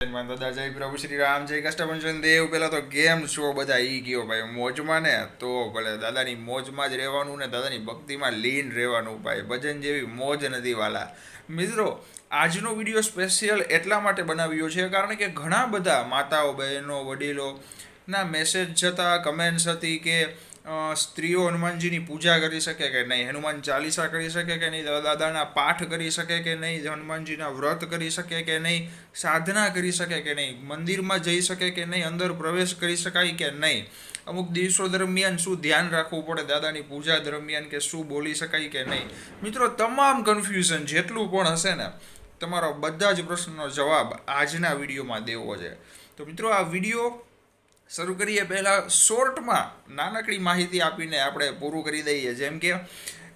દાદા જય પ્રભુ શ્રી રામ જય કષ્ટભંજન દેવ. પેલા તો ગેમ શો બધા ઈ ગયો ભાઈ મોજમાં ને, તો ભલે દાદાની મોજમાં જ રહેવાનું ને દાદાની ભક્તિમાં લીન રહેવાનું ભાઈ. ભજન જેવી મોજ નથી વાલા. મિત્રો, આજનો વિડીયો સ્પેશિયલ એટલા માટે બનાવ્યો છે કારણ કે ઘણા બધા માતાઓ બહેનો વડીલો ના મેસેજ જતા કમેન્ટ્સ હતી કે સ્ત્રીઓ હનુમાનજીની પૂજા કરી શકે કે નહીં, હનુમાન ચાલીસા કરી શકે કે નહીં, દાદાના પાઠ કરી શકે કે નહીં, હનુમાનજીના વ્રત કરી શકે કે નહીં, સાધના કરી શકે કે નહીં, મંદિરમાં જઈ શકે કે નહીં, અંદર પ્રવેશ કરી શકાય કે નહીં, અમુક દિવસો દરમિયાન શું ધ્યાન રાખવું પડે દાદાની પૂજા દરમિયાન, કે શું બોલી શકાય કે નહીં. મિત્રો, તમામ કન્ફ્યુઝન જેટલું પણ હશે ને, તમારો બધા જ પ્રશ્નનો જવાબ આજના વિડીયોમાં દેવો છે. તો મિત્રો, આ વિડીયો શરૂ કરીએ પહેલાં શોર્ટમાં નાનકડી માહિતી આપીને આપણે પૂરું કરી દઈએ. જેમ કે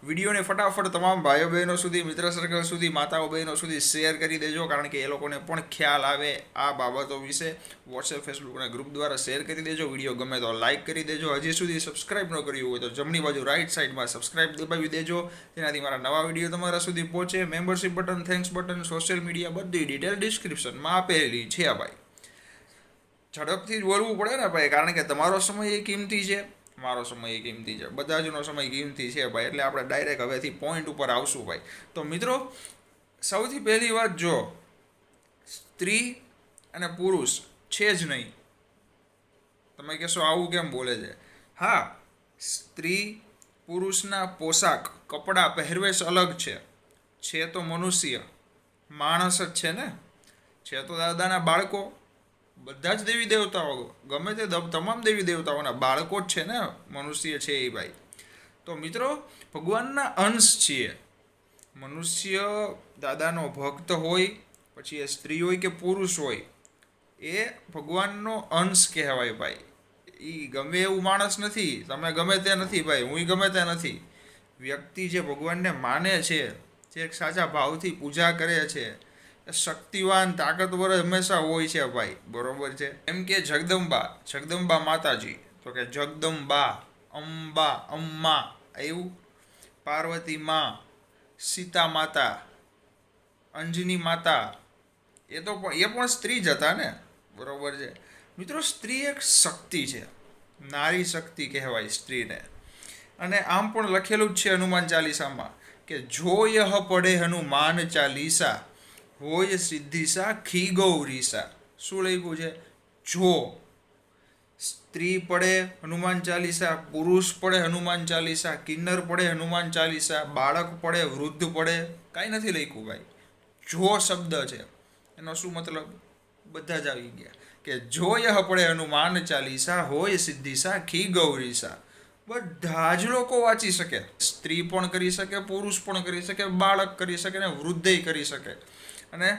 વિડીયોને ફટાફટ તમામ ભાઈઓ બહેનો સુધી, મિત્ર સર્કલ સુધી, માતાઓ બહેનો સુધી શેર કરી દેજો, કારણ કે એ લોકોને પણ ખ્યાલ આવે આ બાબતો વિશે. વોટ્સએપ, ફેસબુક અને ગ્રુપ દ્વારા શેર કરી દેજો. વિડીયો ગમે તો લાઇક કરી દેજો. હજી સુધી સબસ્ક્રાઇબ ન કર્યું હોય તો જમણી બાજુ રાઈટ સાઈડમાં સબસ્ક્રાઇબ દબાવી દેજો, જેનાથી મારા નવા વિડીયો તમારા સુધી પહોંચે. Membership button, thanks button, social media બધી ડિટેલ ડિસ્ક્રિપ્શનમાં આપેલી છે ભાઈ. ઝડપથી જ બોલવું પડે ને ભાઈ, કારણ કે તમારો સમય એ કિંમતી છે, મારો સમય એ કિંમતી છે, બધા જનો સમય કિંમતી છે ભાઈ. એટલે આપણે ડાયરેક્ટ હવેથી પોઈન્ટ ઉપર આવશું ભાઈ. તો મિત્રો, સૌથી પહેલી વાત, જો સ્ત્રી અને પુરુષ છે જ નહીં. તમે કહેશો આવું કેમ બોલે છે? હા, સ્ત્રી પુરુષના પોશાક, કપડાં, પહેરવેશ અલગ છે તો મનુષ્ય માણસ જ છે ને. છે તો દાદાના બાળકો, બધા જ દેવી દેવતાઓ, ગમે તે તમામ દેવી દેવતાઓના બાળકો જ છે ને મનુષ્ય છે એ ભાઈ. તો મિત્રો, ભગવાનના અંશ છીએ. મનુષ્ય દાદાનો ભક્ત હોય, પછી એ સ્ત્રી હોય કે પુરુષ હોય, એ ભગવાનનો અંશ કહેવાય ભાઈ. એ ગમે એવું માણસ નથી, તમે ગમે તે નથી ભાઈ, હું ગમે તે નથી. વ્યક્તિ જે ભગવાનને માને છે, જે સાચા ભાવથી પૂજા કરે છે, શક્તિવાન, તાકાતવર હંમેશા હોય છે ભાઈ. બરોબર છે. એમ કે જગદંબા માતાજી, તો કે જગદંબા, અંબા, અમ્મા, એવું. પાર્વતી માં, સીતા માતા, અંજની માતા, એ પણ સ્ત્રી જ હતા ને. બરોબર છે. મિત્રો, સ્ત્રી એક શક્તિ છે, નારી શક્તિ કહેવાય સ્ત્રીને. અને આમ પણ લખેલું જ છે હનુમાન ચાલીસામાં કે જો યહ પડે હનુમાન ચાલીસા હોય સિદ્ધિસા ખી ગૌરીસા. શું લખ્યું છે? જો સ્ત્રી પડે હનુમાન ચાલીસા, પુરુષ પડે હનુમાન ચાલીસા, કિન્નર પડે હનુમાન ચાલીસા, બાળક પડે, વૃદ્ધ પડે, કાંઈ નથી લખ્યું ભાઈ. જો શબ્દ છે, એનો શું મતલબ? બધા જ આવી ગયા કે જો યહ પડે હનુમાન ચાલીસા હોય સિદ્ધિસા ખી ગૌરીસા. બધા જ લોકો વાંચી શકે. સ્ત્રી પણ કરી શકે, પુરુષ પણ કરી શકે, બાળક કરી શકે ને વૃદ્ધય કરી શકે. અને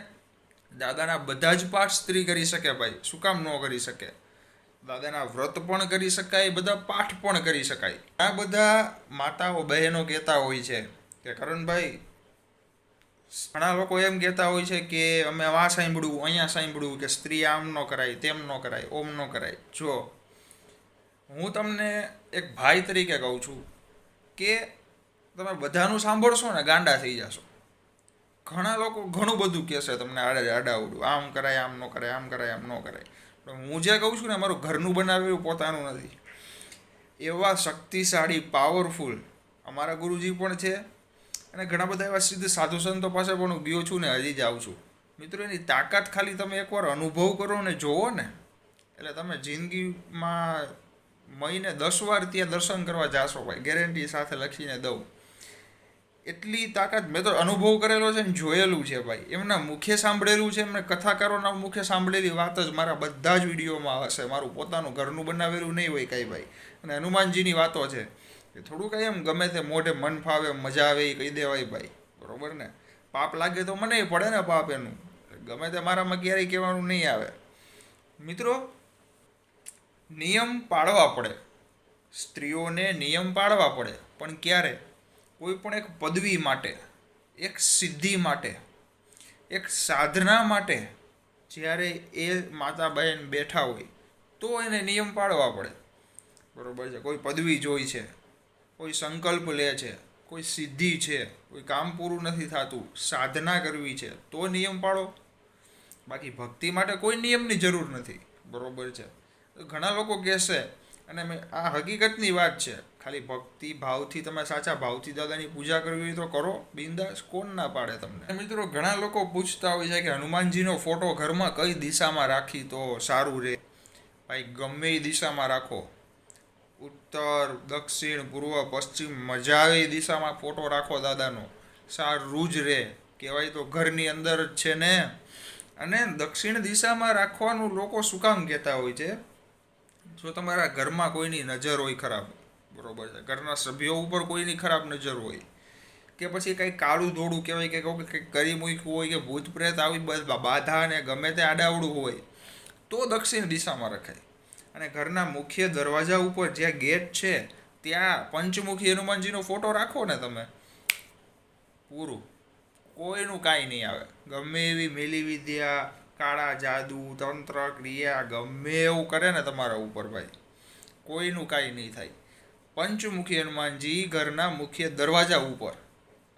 દાદાના બધા જ પાઠ સ્ત્રી કરી શકે ભાઈ. શું કામ ન કરી શકે? દાદાના વ્રત પણ કરી શકાય, બધા પાઠ પણ કરી શકાય. આ બધા માતાઓ બહેનો કહેતા હોય છે કે કરણભાઈ, ઘણા લોકો એમ કહેતા હોય છે કે અમે આ સાંભળ્યું, અહીંયા સાંભળ્યું કે સ્ત્રી આમ ન કરાય, તેમ ન કરાય, ઓમ ન કરાય. જો હું તમને એક ભાઈ તરીકે કહું છું કે તમે બધાનું સાંભળશો ને ગાંડા થઈ જશો. ઘણા લોકો ઘણું બધું કહેશે તમને, આડાવડું, આમ કરાય, આમ ન કરાય, આમ કરાય, આમ ન કરાય. પણ હું જે કહું છું ને, મારું ઘરનું બનાવેલું પોતાનું નથી. એવા શક્તિશાળી, પાવરફુલ અમારા ગુરુજી પણ છે. અને ઘણા બધા એવા સિદ્ધ સાધુ સંતો પાસે પણ હું ગયો છું ને હજી જ આવું છું. મિત્રો, એની તાકાત ખાલી તમે એકવાર અનુભવ કરો ને, જોવો ને, એટલે તમે જિંદગીમાં મહિને 10 વાર ત્યાં દર્શન કરવા જાશો ભાઈ. ગેરંટી સાથે લખીને દઉં. એટલી તાકાત મેં તો અનુભવ કરેલો છે ને, જોયેલું છે ભાઈ. એમના મુખે સાંભળેલું છે, એમને કથાકારોના મુખે સાંભળેલી વાત જ મારા બધા જ વિડીયોમાં હશે. મારું પોતાનું ઘરનું બનાવેલું નહીં હોય કાંઈ ભાઈ. અને હનુમાનજીની વાતો છે એ થોડું કાંઈ એમ ગમે તે મોઢે મન ફાવે, મજા આવે એ કહી દેવાય ભાઈ. બરોબર ને? પાપ લાગે તો મને પડે ને પાપ એનું. ગમે તે મારામાં ક્યારેય કહેવાનું નહીં આવે. મિત્રો, નિયમ પાળવા પડે, સ્ત્રીઓને નિયમ પાળવા પડે. પણ ક્યારે? કોઈ પણ એક પદવી માટે, એક સિદ્ધિ માટે, એક સાધના માટે જ્યારે એ માતા બહેન બેઠા હોય તો એને નિયમ પાળવા પડે. બરોબર છે? કોઈ પદવી જોઈ છે, કોઈ સંકલ્પ લે છે, કોઈ સિદ્ધિ છે, કોઈ કામ પૂરું નથી થતું, સાધના કરવી છે, તો નિયમ પાળો. બાકી ભક્તિ માટે કોઈ નિયમની જરૂર નથી, બરોબર છે. ઘણા લોકો કહેશે, અને આ હકીકતની વાત છે, ખાલી ભક્તિ ભાવથી તમે સાચા ભાવથી દાદાની પૂજા કરવી હોય તો કરો, બિંદાસ, કોણ ના પાડે તમને. મિત્રો ઘણા લોકો પૂછતા હોય છે કે હનુમાનજીનો ફોટો ઘરમાં કઈ દિશામાં રાખી તો સારું રહે. ભાઈ ગમે એ દિશામાં રાખો, ઉત્તર, દક્ષિણ, પૂર્વ, પશ્ચિમ, મજા આવે એ દિશામાં ફોટો રાખો દાદાનો, સારું જ રહે. કહેવાય તો ઘરની અંદર જ છે ને. અને દક્ષિણ દિશામાં રાખવાનું લોકો શું કામ કહેતા હોય છે? જો તમારા ઘરમાં કોઈની નજર હોય ખરાબ, બરોબર છે, ઘરના સભ્યો ઉપર કોઈની ખરાબ નજર હોય, કે પછી કંઈ કાળું ધોળું કહેવાય કે કંઈક કરી મૂક્યું હોય, કે ભૂત પ્રેત આવી બાધા ને ગમે તે આડાવડું હોય, તો દક્ષિણ દિશામાં રખાય. અને ઘરના મુખ્ય દરવાજા ઉપર જે ગેટ છે ત્યાં પંચમુખી હનુમાનજીનો ફોટો રાખો ને તમે, પૂરું, કોઈનું કાંઈ નહીં આવે. ગમે એવી મેલી વિદ્યા, કાળા જાદુ, તંત્ર ક્રિયા ગમે એવું કરે ને તમારા ઉપર ભાઈ, કોઈનું કાંઈ નહીં થાય. પંચમુખી હનુમાનજી ઘરના મુખ્ય દરવાજા ઉપર,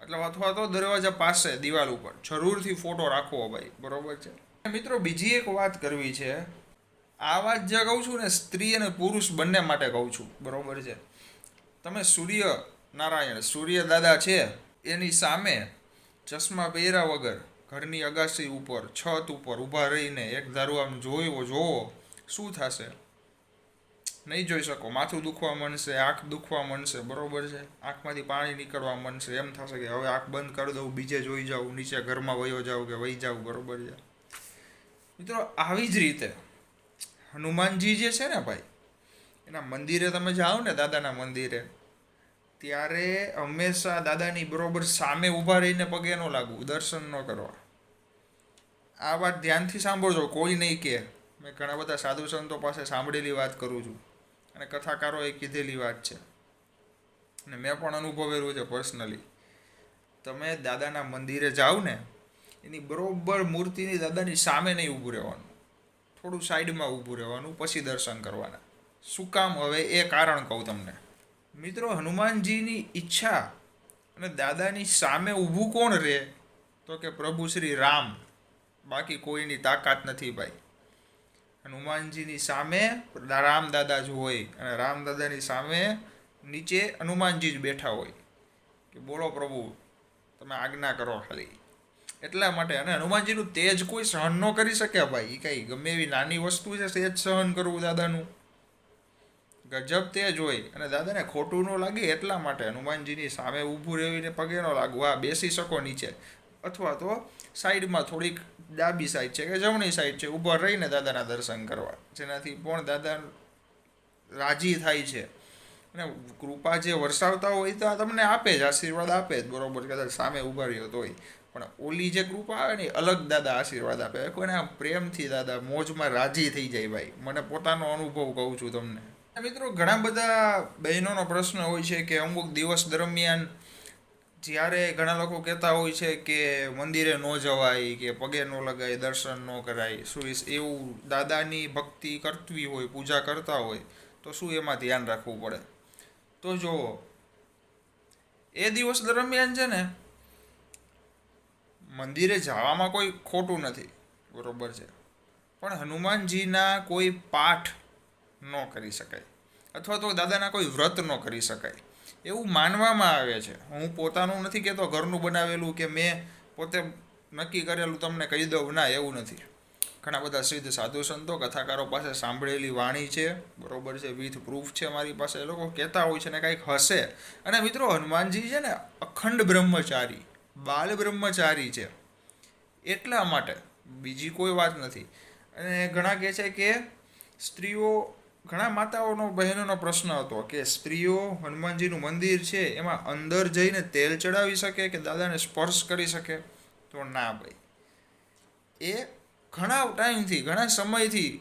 એટલે અથવા તો દરવાજા પાસે દિવાલ ઉપર જરૂરથી ફોટો રાખવો ભાઈ, બરોબર છે. મિત્રો બીજી એક વાત કરવી છે. આ વાત જે કહું છું ને, સ્ત્રી અને પુરુષ બંને માટે કહું છું, બરોબર છે. તમે સૂર્ય નારાયણ, સૂર્ય દાદા છે, એની સામે ચશ્મા પહેર્યા વગર ઘરની અગાસી ઉપર, છત ઉપર ઊભા રહીને એક ધારું આમ જોવો, શું થશે? નહીં જોઈ શકો. માથું દુખવા માંડશે, આંખ દુખવા માંડશે, બરોબર છે. આંખમાંથી પાણી નીકળવા માંડશે. એમ થશે કે હવે આંખ બંધ કરી દઉં, બીજે જોઈ જાઉં, નીચે ઘરમાં વયો જાઉં કે વહી જાઉં, બરોબર છે. મિત્રો આવી જ રીતે હનુમાનજી જે છે ને ભાઈ, એના મંદિરે તમે જાઓ ને, દાદાના મંદિરે, ત્યારે હંમેશા દાદાની બરોબર સામે ઊભા રહીને પગે ન લાગવું, દર્શન ન કરવા. આ વાત ધ્યાનથી સાંભળજો, કોઈ નહીં કે. મેં ઘણા બધા સાધુ સંતો પાસે સાંભળેલી વાત કરું છું, અને કથાકારોએ કીધેલી વાત છે, અને મેં પણ અનુભવેલું છે પર્સનલી. તમે દાદાના મંદિરે જાઓ ને, એની બરોબર મૂર્તિની દાદાની સામે નહીં ઊભું રહેવાનું, થોડું સાઈડમાં ઊભું રહેવાનું, પછી દર્શન કરવાના. શું કામ? હવે એ કારણ કહું તમને. મિત્રો હનુમાનજીની ઈચ્છા અને દાદાની સામે ઊભું કોણ રહે? તો કે પ્રભુ શ્રી રામ. બાકી કોઈની તાકાત નથી ભાઈ. હનુમાનજીની સામે રામ દાદા જ હોય, અને રામ દાદાની સામે નીચે હનુમાનજી જ બેઠા હોય કે બોલો પ્રભુ, તમે આજ્ઞા કરો ખાલી. એટલા માટે. અને હનુમાનજીનું તેજ કોઈ સહન ન કરી શકે ભાઈ. એ કંઈ ગમે એવી નાની વસ્તુ છે તેજ સહન કરવું દાદાનું, ગજબ તેજ હોય. અને દાદાને ખોટું ન લાગે એટલા માટે હનુમાનજીની સામે ઊભું રહીને પગે ન લાગવું. હા, બેસી શકો નીચે, અથવા તો સાઈડમાં થોડીક ડાબી સાઈડ છે કે જમણી સાઈડ છે, ઊભા રહીને દાદાના દર્શન કરવા, જેનાથી પણ દાદા રાજી થાય છે. અને કૃપા જે વરસાવતા હોય તો તમને આપે જ, આશીર્વાદ આપે જ, બરોબર. કદાચ સામે ઊભા રહ્યો તોય પણ ઓલી જે કૃપા આવે ને, અલગ દાદા આશીર્વાદ આપે. કોઈને આમ પ્રેમથી દાદા મોજમાં રાજી થઈ જાય ભાઈ. મને પોતાનો અનુભવ કહું છું તમને. મિત્રો ઘણા બધા બહેનોનો પ્રશ્ન હોય છે કે અમુક દિવસ દરમિયાન જ્યારે ઘણા લોકો કહેતા હોય છે કે મંદિરે ન જવાય, કે પગે ન લગાય, દર્શન ન કરાય, શું એવું દાદાની ભક્તિ કરવી હોય, પૂજા કરતા હોય તો શું એમાં ધ્યાન રાખવું પડે? તો જુઓ, એ દિવસ દરમિયાન છે ને, મંદિરે જવામાં કોઈ ખોટું નથી, બરોબર છે, પણ હનુમાનજીના કોઈ પાઠ ન કરી શકાય, અથવા તો દાદાના કોઈ વ્રત ન કરી શકાય એવું માનવામાં આવે છે. હું પોતાનું નથી કહેતો, ઘરનું બનાવેલું કે મેં પોતે નક્કી કરેલું તમને કહી દઉં, ના, એવું નથી. ઘણા બધા સિદ્ધ સાધુ સંતો, કથાકારો પાસે સાંભળેલી વાણી છે, બરોબર છે, વિથ પ્રૂફ છે મારી પાસે. એ લોકો કહેતા હોય છે ને કાંઈક હશે. અને મિત્રો હનુમાનજી છે ને અખંડ બ્રહ્મચારી, બાલ બ્રહ્મચારી છે, એટલા માટે, બીજી કોઈ વાત નથી. અને ઘણા કહે છે કે સ્ત્રીઓ, ઘણા માતાઓનો, બહેનોનો પ્રશ્ન હતો કે સ્ત્રીઓ હનુમાનજીનું મંદિર છે એમાં અંદર જઈને તેલ ચડાવી શકે કે દાદાને સ્પર્શ કરી શકે? તો ના ભાઈ. એ ઘણા ટાઈમથી, ઘણા સમયથી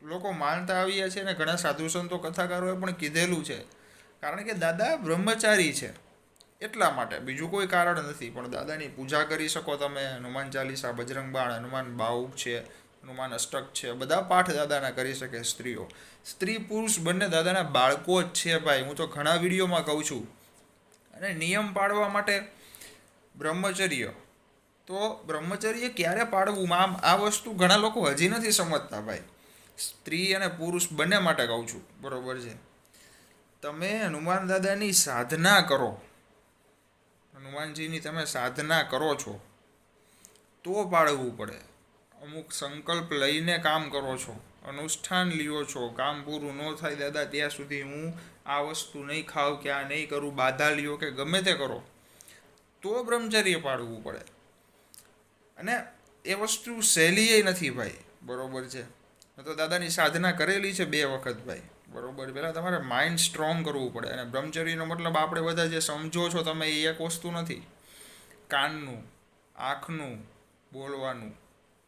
લોકો માનતા આવ્યા છે, અને ઘણા સાધુ સંતો, કથાકારોએ પણ કીધેલું છે. કારણ કે દાદા બ્રહ્મચારી છે એટલા માટે, બીજું કોઈ કારણ નથી. પણ દાદાની પૂજા કરી શકો તમે. હનુમાન ચાલીસા, બજરંગ બાણ, હનુમાન બાહુક છે, હનુમાન અષ્ટક છે, બધા પાઠ દાદાના કરી શકે સ્ત્રીઓ. સ્ત્રી પુરુષ બંને દાદાના બાળકો જ છે ભાઈ. હું તો ઘણા વિડીયોમાં કહું છું. અને નિયમ પાળવા માટે બ્રહ્મચર્ય તો તો બ્રહ્મચર્ય ક્યારે પાળવું આ વસ્તુ ઘણા લોકો હજી નથી સમજતા ભાઈ. સ્ત્રી અને પુરુષ બંને માટે કહું છું, બરોબર છે. તમે હનુમાન દાદાની સાધના કરો, હનુમાનજીની તમે સાધના કરો છો તો પાળવું પડે. અમુક સંકલ્પ લઈને કામ કરો છો, અનુષ્ઠાન લ્યો છો, કામ પૂરું ન થાય દાદા ત્યાં સુધી હું આ વસ્તુ નહીં ખાવ કે આ નહીં કરું, બાધા લ્યો કે ગમે તે કરો, તો બ્રહ્મચર્ય પાળવું પડે. અને એ વસ્તુ સહેલીય નથી ભાઈ, બરોબર છે. તો દાદાની સાધના કરેલી છે 2 વખત ભાઈ, બરોબર. પહેલાં તમારે માઇન્ડ સ્ટ્રોંગ કરવું પડે. અને બ્રહ્મચર્યનો મતલબ આપણે બધા જે સમજો છો તમે એ એક વસ્તુ નથી. કાનનું, આંખનું, બોલવાનું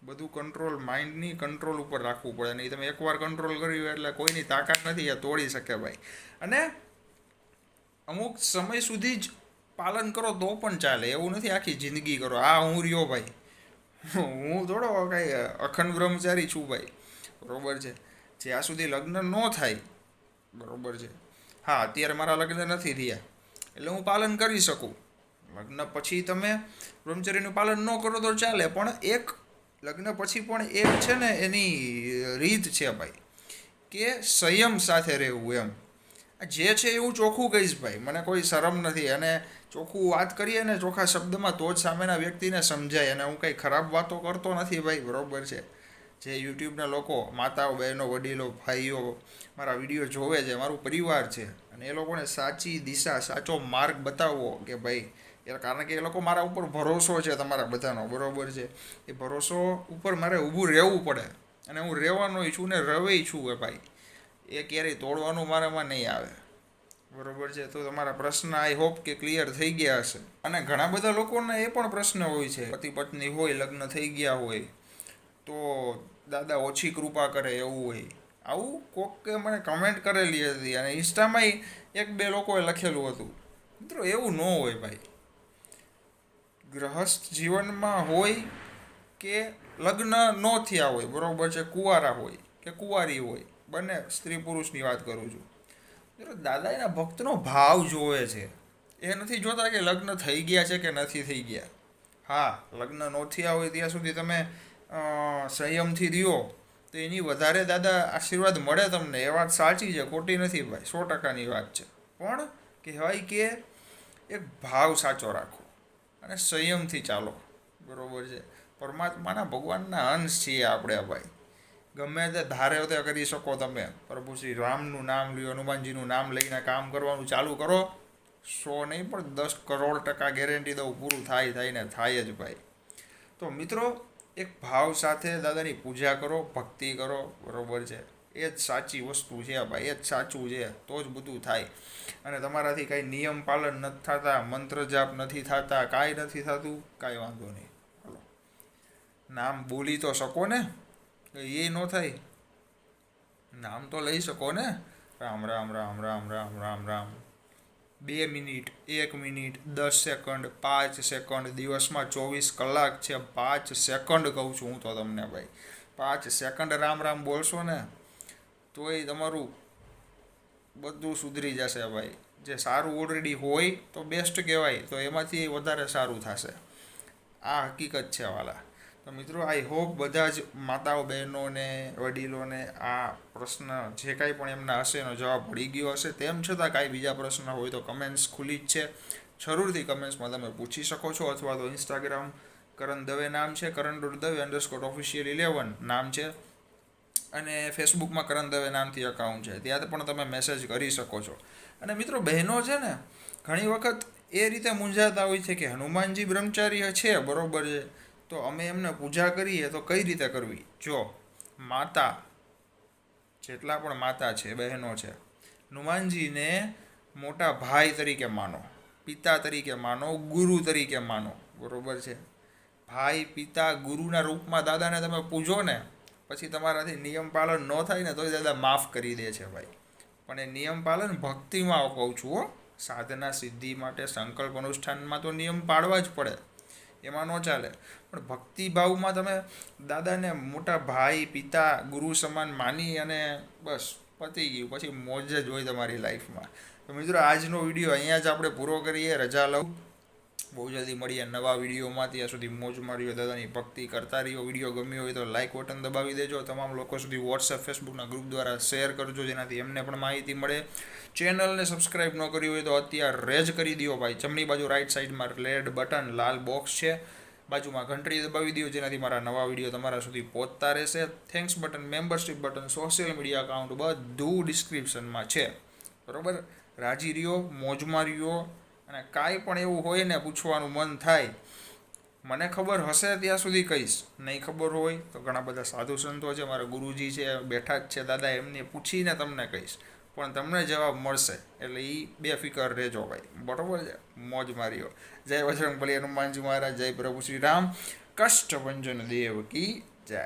બધું કંટ્રોલ, માઇન્ડની કંટ્રોલ ઉપર રાખવું પડે. નહીં તમે એકવાર કંટ્રોલ કર્યું એટલે કોઈની તાકાત નથી એ તોડી શકે ભાઈ. અને અમુક સમય સુધી જ પાલન કરો તો પણ ચાલે, એવું નથી આખી જિંદગી કરો. હું રહ્યો ભાઈ, હું થોડો કાંઈ અખંડ બ્રહ્મચારી છું ભાઈ, બરોબર છે. જ્યાં સુધી લગ્ન ન થાય, બરોબર છે. હા, અત્યારે મારા લગ્ન નથી થયા એટલે હું પાલન કરી શકું. લગ્ન પછી તમે બ્રહ્મચર્યનું પાલન ન કરો તો ચાલે, પણ એક લગ્ન પછી પણ એક છે ને એની રીત છે ભાઈ, કે સંયમ સાથે રહેવું એમ. જે છે એવું ચોખ્ખું કહીશ ભાઈ, મને કોઈ શરમ નથી. અને ચોખ્ખું વાત કરીએ ને ચોખ્ખા શબ્દમાં તો જ સામેના વ્યક્તિને સમજાય. અને હું કંઈ ખરાબ વાતો કરતો નથી ભાઈ, બરોબર છે. જે યુટ્યુબના લોકો, માતાઓ, બહેનો, વડીલો, ભાઈઓ મારા વિડીયો જોવે છે, મારું પરિવાર છે, અને એ લોકોને સાચી દિશા, સાચો માર્ગ બતાવવો કે ભાઈ, કારણ કે એ લોકો મારા ઉપર ભરોસો છે તમારા બધાનો, બરોબર છે. એ ભરોસો ઉપર મારે ઊભું રહેવું પડે. અને હું રહેવાનો છું ને રવેય છું ભાઈ. એ ક્યારેય તોડવાનું મારામાં નહીં આવે, બરોબર છે. તો તમારા પ્રશ્ન આઈ હોપ કે ક્લિયર થઈ ગયા હશે. અને ઘણા બધા લોકોને એ પણ પ્રશ્ન હોય છે, પતિ પત્ની હોય, લગ્ન થઈ ગયા હોય તો દાદા ઓછી કૃપા કરે એવું હોય. આવું કોકે મને કમેન્ટ કરેલી હતી, અને ઇન્સ્ટામાંય 1-2 લોકોએ લખેલું હતું. મિત્રો એવું ન હોય ભાઈ. ગ્રહસ્થ જીવનમાં હોય કે લગ્ન ન થયા હોય, બરોબર છે, કુંવારા હોય કે કુંવારી હોય, બંને સ્ત્રી પુરુષની વાત કરું છું. દાદા એના ભક્તનો ભાવ જોવે છે, એ નથી જોતા કે લગ્ન થઈ ગયા છે કે નથી થઈ ગયા. હા, લગ્ન ન થયા હોય ત્યાં સુધી તમે સંયમથી રહ્યો તો એની વધારે દાદા આશીર્વાદ મળે તમને. એ વાત સાચી છે, ખોટી નથી ભાઈ, 100%ની વાત છે. પણ કહેવાય કે એક ભાવ સાચો રાખો અને સંયમથી ચાલો, બરોબર છે. પરમાત્માના ભગવાનના અંશ છીએ આપણે ભાઈ. ગમે તે ધારે તે કરી શકો તમે. પ્રભુ શ્રી રામનું નામ લ્યો, હનુમાનજીનું નામ લઈને કામ કરવાનું ચાલુ કરો, 100 નહીં પણ 10 કરોડ ટકા ગેરંટી દઉં પૂરું થાય ને થાય જ ભાઈ. તો મિત્રો, એક ભાવ સાથે દાદાની પૂજા કરો, ભક્તિ કરો, બરોબર છે. એ જ સાચી વસ્તુ છે ભાઈ, એ જ સાચું છે, તો જ બધું થાય. અને તમારાથી કાંઈ નિયમ પાલન નથી થતા, મંત્ર જાપ નથી થતા, કાંઈ નથી થતું, કાંઈ વાંધો નહીં. હાલો, નામ બોલી તો શકો ને, એ ન થાય. નામ તો લઈ શકો ને, Ram Ram Ram Ram Ram Ram Ram. 2 minute, 1 minute, 10 second, 5 second, દિવસમાં 24 કલાક છે, 5 સેકન્ડ કહું છું હું તો તમને ભાઈ. 5 સેકન્ડ રામ રામ બોલશો ને તોય તમારું બધું સુધરી જશે ભાઈ. જે સારું ઓલરેડી હોય તો બેસ્ટ કહેવાય, તો એમાંથી વધારે સારું થશે. આ હકીકત છે વાલા. તો મિત્રો, આઈ હોપ બધા જ માતાઓ, બહેનોને, વડીલોને આ પ્રશ્ન જે કાંઈ પણ એમના હશે એનો જવાબ મળી ગયો હશે. તેમ છતાં કાંઈ બીજા પ્રશ્ન હોય તો કમેન્ટ્સ ખુલ્લી જ છે, જરૂરથી કમેન્ટ્સમાં તમે પૂછી શકો છો. અથવા તો ઇન્સ્ટાગ્રામ કરણ દવે નામ છે, kરણ.dave_official11 નામ છે, અને ફેસબુકમાં કરણ દવે નામથી અકાઉન્ટ છે, ત્યાં પણ તમે મેસેજ કરી શકો છો. અને મિત્રો, બહેનો છે ને ઘણી વખત એ રીતે મૂંઝાતા હોય છે કે હનુમાનજી બ્રહ્મચારી છે, બરોબર છે, તો અમે એમને પૂજા કરીએ તો કઈ રીતે કરવી. જો માતા, જેટલા પણ માતા છે, બહેનો છે, હનુમાનજીને મોટા ભાઈ તરીકે માનો, પિતા તરીકે માનો, ગુરુ તરીકે માનો, બરોબર છે. ભાઈ, પિતા, ગુરુના રૂપમાં દાદાને તમે પૂજો ને, પછી તમારાથી નિયમ પાલન ન થાય ને તોય દાદા માફ કરી દે છે ભાઈ. પણ એ નિયમ પાલન ભક્તિમાં કહું છું હો. સાધના સિદ્ધિ માટે, સંકલ્પ અનુષ્ઠાનમાં તો નિયમ પાળવા જ પડે, એમાં ન ચાલે. પણ ભક્તિભાવમાં તમે દાદાને મોટા ભાઈ, પિતા, ગુરુ સમાન માની અને બસ પતી ગયું, પછી મોજ જ હોય તમારી લાઈફમાં. તો મિત્રો, આજનો વિડીયો અહીંયા જ આપણે પૂરો કરીએ. રજા લઉં. બહુ જલ્દી મળીએ નવા વિડીયોમાં. ત્યાં સુધી મોજ માર્યો, દાદાની ભક્તિ કરતા રહ્યો. વિડીયો ગમ્યો હોય તો લાઇક બટન દબાવી દેજો. તમામ લોકો સુધી વોટ્સએપ ફેસબુકના ગ્રુપ દ્વારા શેર કરજો, જેનાથી એમને પણ માહિતી મળે. ચેનલને સબસ્ક્રાઈબ ન કરી હોય તો અત્યારે જ કરી દો ભાઈ. જમણી બાજુ રાઈટ સાઈડમાં રેડ બટન લાલ બોક્સ છે, બાજુમાં ઘંટડી દબાવી દો, જેનાથી મારા નવા વિડીયો તમારા સુધી પહોંચતા રહેશે. Thanks button, membership button, social media account બધું ડિસ્ક્રિપ્શનમાં છે. બરાબર, રાજી રહ્યો, મોજમાં રહ્યો. અને કાંઈ પણ એવું હોય ને પૂછવાનું મન થાય, મને ખબર હશે ત્યાં સુધી કહીશ. નહીં ખબર હોય તો ઘણા બધા સાધુ સંતો છે, મારા ગુરુજી છે, બેઠા જ છે દાદા, એમને પૂછીને તમને કહીશ. પણ તમને જવાબ મળશે, એટલે એ બેફિકર રહેજો ભાઈ. બરાબર છે, મોજ માર્યો. જય બજરંગ બલી, હનુમાનજી મહારાજ, જય પ્રભુ શ્રી રામ, કષ્ટભંજન દેવ કી જય.